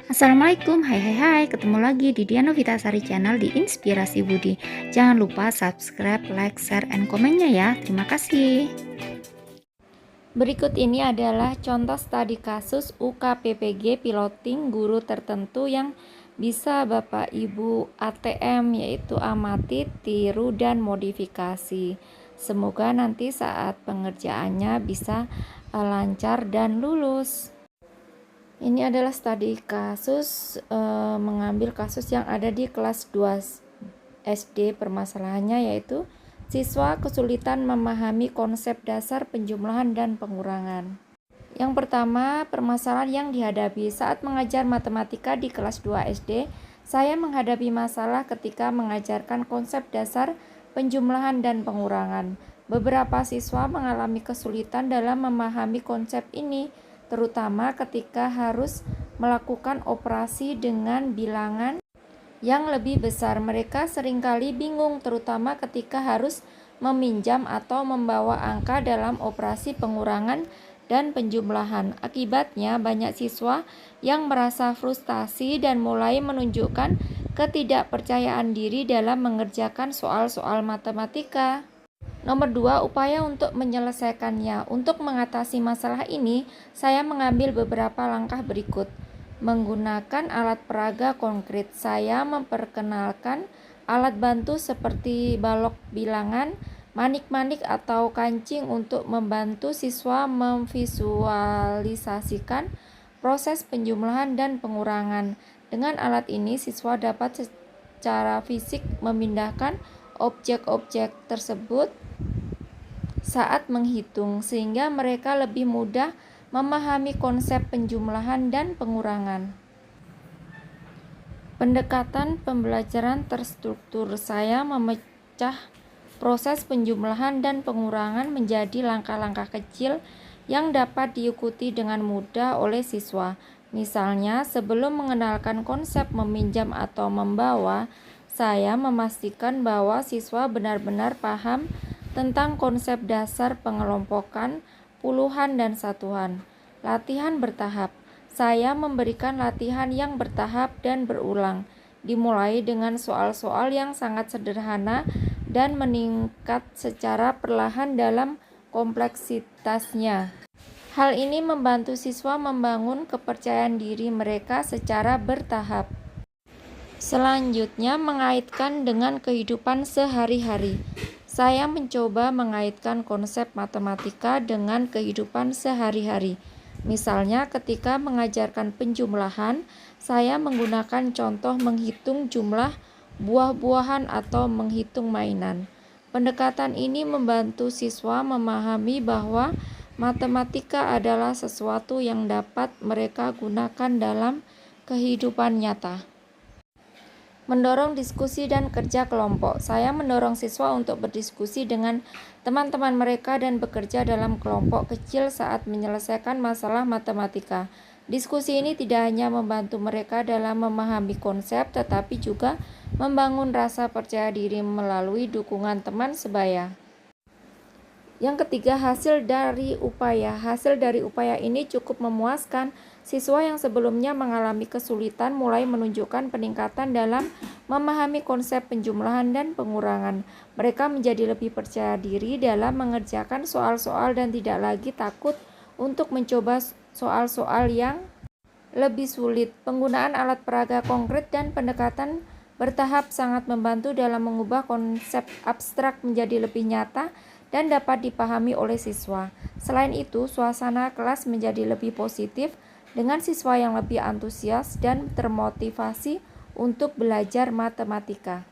Assalamualaikum, hai, ketemu lagi di Diana Vitasari Channel di Inspirasi Budi. Jangan lupa subscribe, like, share, and komennya ya. Terima kasih. Berikut ini adalah contoh studi kasus UKPPG piloting guru tertentu yang bisa Bapak Ibu ATM, yaitu amati, tiru, dan modifikasi. Semoga nanti saat pengerjaannya bisa lancar dan lulus. Ini adalah studi kasus, mengambil kasus yang ada di kelas 2 SD. Permasalahannya yaitu siswa kesulitan memahami konsep dasar penjumlahan dan pengurangan. Yang pertama, permasalahan yang dihadapi saat mengajar matematika di kelas 2 SD. Saya menghadapi masalah ketika mengajarkan konsep dasar penjumlahan dan pengurangan. Beberapa siswa mengalami kesulitan dalam memahami konsep ini, terutama ketika harus melakukan operasi dengan bilangan yang lebih besar. Mereka seringkali bingung, terutama ketika harus meminjam atau membawa angka dalam operasi pengurangan dan penjumlahan. Akibatnya, banyak siswa yang merasa frustasi dan mulai menunjukkan ketidakpercayaan diri dalam mengerjakan soal-soal matematika. Nomor 2, upaya untuk menyelesaikannya. Untuk mengatasi masalah ini, saya mengambil beberapa langkah berikut. Menggunakan alat peraga konkret, saya memperkenalkan alat bantu seperti balok bilangan, manik-manik atau kancing untuk membantu siswa memvisualisasikan proses penjumlahan dan pengurangan. Dengan alat ini, siswa dapat secara fisik memindahkan objek-objek tersebut saat menghitung, sehingga mereka lebih mudah memahami konsep penjumlahan dan pengurangan. Pendekatan pembelajaran terstruktur, saya memecah proses penjumlahan dan pengurangan menjadi langkah-langkah kecil yang dapat diikuti dengan mudah oleh siswa. Misalnya, sebelum mengenalkan konsep meminjam atau membawa, saya memastikan bahwa siswa benar-benar paham tentang konsep dasar pengelompokan, puluhan, dan satuan. Latihan bertahap. Saya memberikan latihan yang bertahap dan berulang, dimulai dengan soal-soal yang sangat sederhana dan meningkat secara perlahan dalam kompleksitasnya. Hal ini membantu siswa membangun kepercayaan diri mereka secara bertahap. Selanjutnya, mengaitkan dengan kehidupan sehari-hari. Saya mencoba mengaitkan konsep matematika dengan kehidupan sehari-hari. Misalnya, ketika mengajarkan penjumlahan, saya menggunakan contoh menghitung jumlah buah-buahan atau menghitung mainan. Pendekatan ini membantu siswa memahami bahwa matematika adalah sesuatu yang dapat mereka gunakan dalam kehidupan nyata. Mendorong diskusi dan kerja kelompok. Saya mendorong siswa untuk berdiskusi dengan teman-teman mereka dan bekerja dalam kelompok kecil saat menyelesaikan masalah matematika. Diskusi ini tidak hanya membantu mereka dalam memahami konsep, tetapi juga membangun rasa percaya diri melalui dukungan teman sebaya. Yang ketiga, hasil dari upaya. Hasil dari upaya ini cukup memuaskan. Siswa yang sebelumnya mengalami kesulitan mulai menunjukkan peningkatan dalam memahami konsep penjumlahan dan pengurangan. Mereka menjadi lebih percaya diri dalam mengerjakan soal-soal dan tidak lagi takut untuk mencoba soal-soal yang lebih sulit. Penggunaan alat peraga konkret dan pendekatan bertahap sangat membantu dalam mengubah konsep abstrak menjadi lebih nyata dan dapat dipahami oleh siswa. Selain itu, suasana kelas menjadi lebih positif dengan siswa yang lebih antusias dan termotivasi untuk belajar matematika.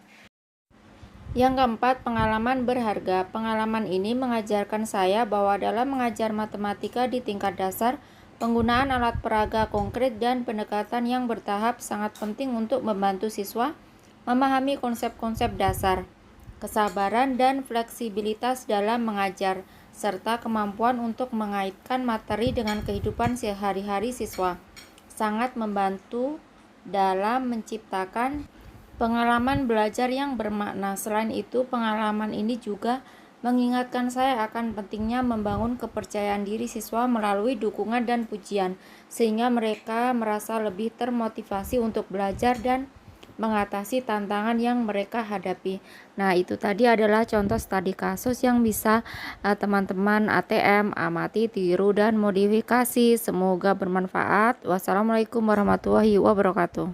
Yang keempat, pengalaman berharga. Pengalaman ini mengajarkan saya bahwa dalam mengajar matematika di tingkat dasar, penggunaan alat peraga konkret dan pendekatan yang bertahap sangat penting untuk membantu siswa memahami konsep-konsep dasar, kesabaran dan fleksibilitas dalam mengajar, serta kemampuan untuk mengaitkan materi dengan kehidupan sehari-hari siswa. Sangat membantu dalam menciptakan pengalaman belajar yang bermakna. Selain itu, pengalaman ini juga mengingatkan saya akan pentingnya membangun kepercayaan diri siswa melalui dukungan dan pujian, sehingga mereka merasa lebih termotivasi untuk belajar dan mengatasi tantangan yang mereka hadapi. Nah, itu tadi adalah contoh studi kasus yang bisa teman-teman ATM amati, tiru, dan modifikasi. Semoga bermanfaat. Wassalamualaikum warahmatullahi wabarakatuh.